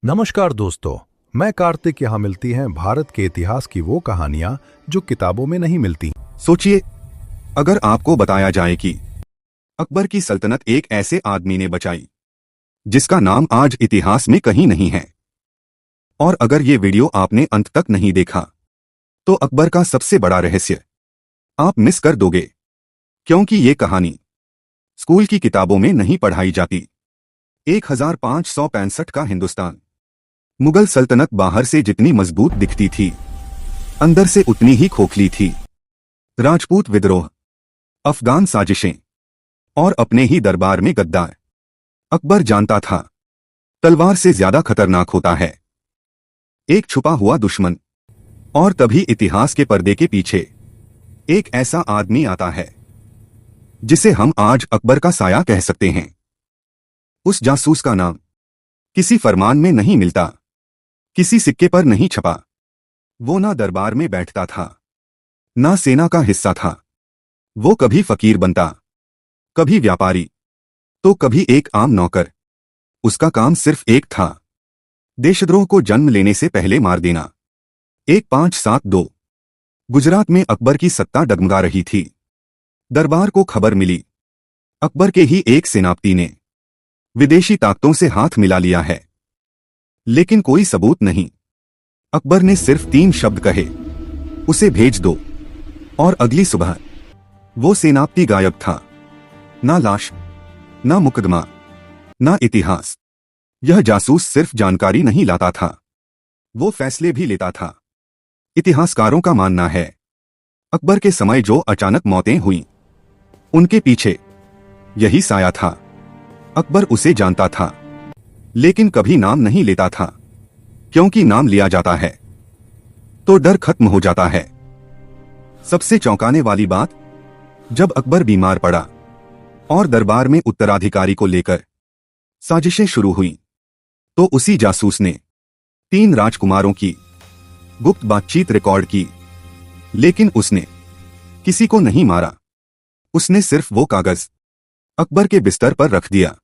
नमस्कार दोस्तों, मैं कार्तिक। यहाँ मिलती हैं भारत के इतिहास की वो कहानियां जो किताबों में नहीं मिलती। सोचिए, अगर आपको बताया जाए कि अकबर की सल्तनत एक ऐसे आदमी ने बचाई जिसका नाम आज इतिहास में कहीं नहीं है, और अगर ये वीडियो आपने अंत तक नहीं देखा तो अकबर का सबसे बड़ा रहस्य आप मिस कर दोगे, क्योंकि ये कहानी स्कूल की किताबों में नहीं पढ़ाई जाती। 1565 का हिंदुस्तान। मुगल सल्तनत बाहर से जितनी मजबूत दिखती थी, अंदर से उतनी ही खोखली थी। राजपूत विद्रोह, अफगान साजिशें और अपने ही दरबार में गद्दार। अकबर जानता था, तलवार से ज्यादा खतरनाक होता है एक छुपा हुआ दुश्मन। और तभी इतिहास के पर्दे के पीछे एक ऐसा आदमी आता है जिसे हम आज अकबर का साया कह सकते हैं। उस जासूस का नाम किसी फरमान में नहीं मिलता, किसी सिक्के पर नहीं छपा। वो ना दरबार में बैठता था, ना सेना का हिस्सा था। वो कभी फकीर बनता, कभी व्यापारी, तो कभी एक आम नौकर। उसका काम सिर्फ एक था, देशद्रोह को जन्म लेने से पहले मार देना। 1572 गुजरात में अकबर की सत्ता डगमगा रही थी। दरबार को खबर मिली, अकबर के ही एक सेनापति ने विदेशी ताकतों से हाथ मिला लिया है, लेकिन कोई सबूत नहीं। अकबर ने सिर्फ 3 शब्द कहे, उसे भेज दो। और अगली सुबह वो सेनापति गायब था। ना लाश, ना मुकदमा, ना इतिहास। यह जासूस सिर्फ जानकारी नहीं लाता था, वो फैसले भी लेता था। इतिहासकारों का मानना है, अकबर के समय जो अचानक मौतें हुईं, उनके पीछे यही साया था। अकबर उसे जानता था, लेकिन कभी नाम नहीं लेता था, क्योंकि नाम लिया जाता है तो डर खत्म हो जाता है। सबसे चौंकाने वाली बात, जब अकबर बीमार पड़ा और दरबार में उत्तराधिकारी को लेकर साजिशें शुरू हुईं, तो उसी जासूस ने 3 राजकुमारों की गुप्त बातचीत रिकॉर्ड की। लेकिन उसने किसी को नहीं मारा, उसने सिर्फ वो कागज अकबर के बिस्तर पर रख दिया।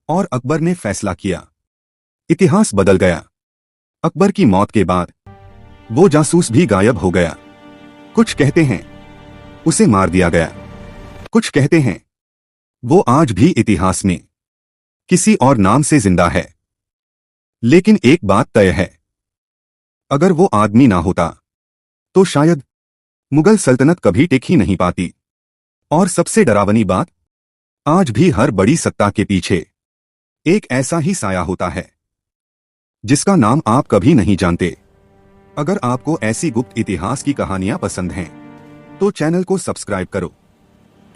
और अकबर ने फैसला किया। इतिहास बदल गया। अकबर की मौत के बाद वो जासूस भी गायब हो गया। कुछ कहते हैं उसे मार दिया गया, कुछ कहते हैं वो आज भी इतिहास में किसी और नाम से जिंदा है। लेकिन एक बात तय है, अगर वो आदमी ना होता तो शायद मुगल सल्तनत कभी टिक ही नहीं पाती। और सबसे डरावनी बात, आज भी हर बड़ी सत्ता के पीछे एक ऐसा ही साया होता है जिसका नाम आप कभी नहीं जानते। अगर आपको ऐसी गुप्त इतिहास की कहानियां पसंद हैं, तो चैनल को सब्सक्राइब करो,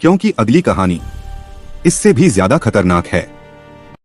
क्योंकि अगली कहानी इससे भी ज्यादा खतरनाक है।